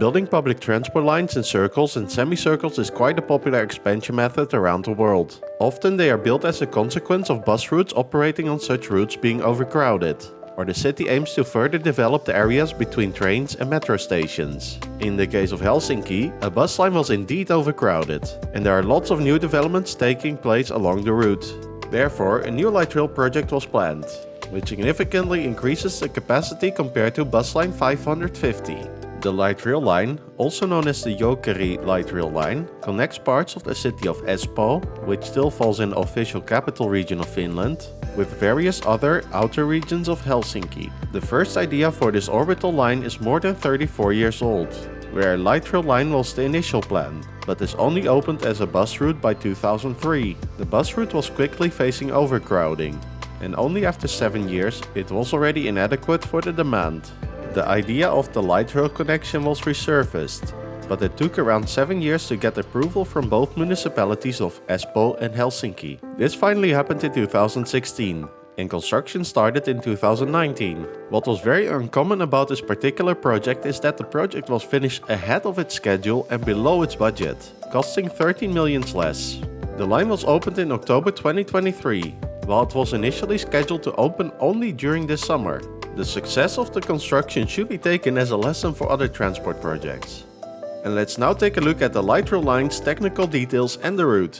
Building public transport lines in circles and semicircles is quite a popular expansion method around the world. Often they are built as a consequence of bus routes operating on such routes being overcrowded, or the city aims to further develop the areas between trains and metro stations. In the case of Helsinki, a bus line was indeed overcrowded, and there are lots of new developments taking place along the route. Therefore, a new light rail project was planned, which significantly increases the capacity compared to bus line 550. The light rail line, also known as the Jokeri light rail line, connects parts of the city of Espoo, which still falls in the official capital region of Finland, with various other outer regions of Helsinki. The first idea for this orbital line is more than 34 years old, where a light rail line was the initial plan, but is only opened as a bus route by 2003. The bus route was quickly facing overcrowding, and only after 7 years it was already inadequate for the demand. The idea of the light rail connection was resurfaced, but it took around 7 years to get approval from both municipalities of Espoo and Helsinki. This finally happened in 2016, and construction started in 2019. What was very uncommon about this particular project is that the project was finished ahead of its schedule and below its budget, costing 13 million less. The line was opened in October 2023, while it was initially scheduled to open only during this summer. The success of the construction should be taken as a lesson for other transport projects. And let's now take a look at the light rail line's technical details and the route.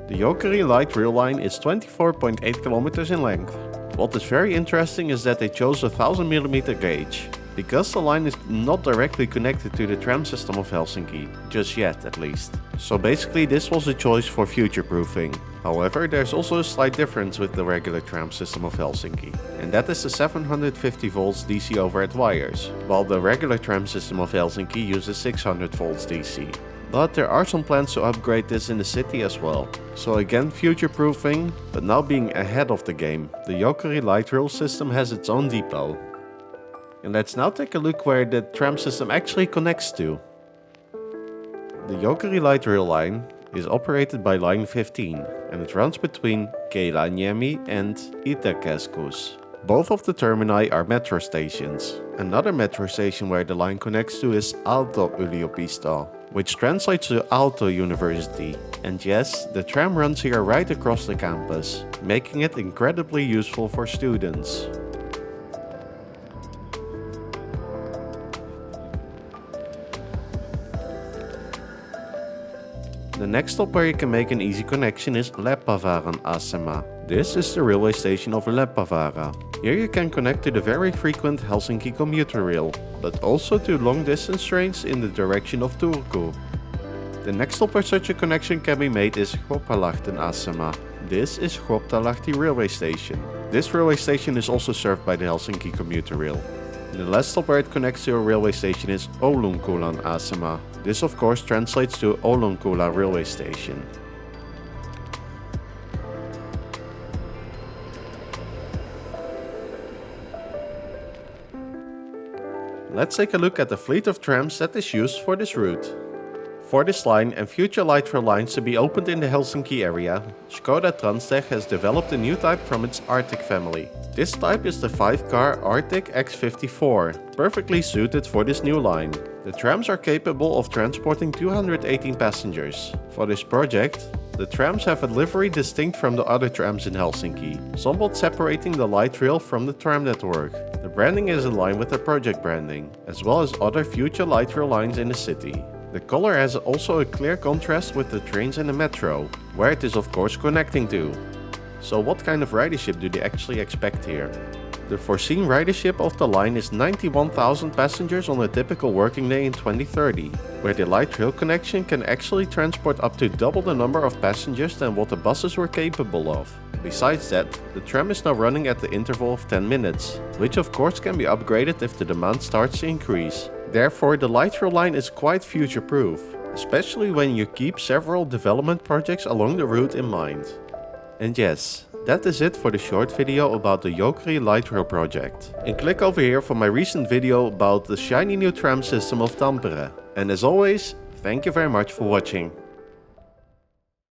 The Jokeri light rail line is 24.8 kilometers in length. What is very interesting is that they chose a 1000mm gauge, because the line is not directly connected to the tram system of Helsinki, just yet at least. So basically this was a choice for future-proofing. However, there's also a slight difference with the regular tram system of Helsinki, and that is the 750 volts DC overhead wires, while the regular tram system of Helsinki uses 600 volts DC. But there are some plans to upgrade this in the city as well. So again, future-proofing, but now being ahead of the game. The Jokeri light rail system has its own depot. And let's now take a look where the tram system actually connects to. The Jokeri light rail line is operated by line 15, and it runs between Keilaniemi and Itäkeskus. Both of the termini are metro stations. Another metro station where the line connects to is Aalto-yliopisto, which translates to Aalto University. And yes, the tram runs here right across the campus, making it incredibly useful for students. The next stop where you can make an easy connection is Leppävaara Asema. This is the railway station of Leppävaara. Here you can connect to the very frequent Helsinki commuter rail, but also to long distance trains in the direction of Turku. The next stop where such a connection can be made is Groppalahten Asema. This is Groppalahti railway station. This railway station is also served by the Helsinki commuter rail. The last stop where it connects to a railway station is Oulunkulan Asema. This of course translates to Oulunkula railway station. Let's take a look at the fleet of trams that is used for this route. For this line and future light rail lines to be opened in the Helsinki area, Škoda Transtech has developed a new type from its Arctic family. This type is the 5-car Arctic X54, perfectly suited for this new line. The trams are capable of transporting 218 passengers. For this project, the trams have a livery distinct from the other trams in Helsinki, somewhat separating the light rail from the tram network. The branding is in line with the project branding, as well as other future light rail lines in the city. The color has also a clear contrast with the trains and the metro, where it is of course connecting to. So what kind of ridership do they actually expect here? The foreseen ridership of the line is 91,000 passengers on a typical working day in 2030, where the light rail connection can actually transport up to double the number of passengers than what the buses were capable of. Besides that, the tram is now running at the interval of 10 minutes, which of course can be upgraded if the demand starts to increase. Therefore, the light rail line is quite future-proof, especially when you keep several development projects along the route in mind. And yes, that is it for the short video about the Jokeri light rail project. And click over here for my recent video about the shiny new tram system of Tampere. And as always, thank you very much for watching.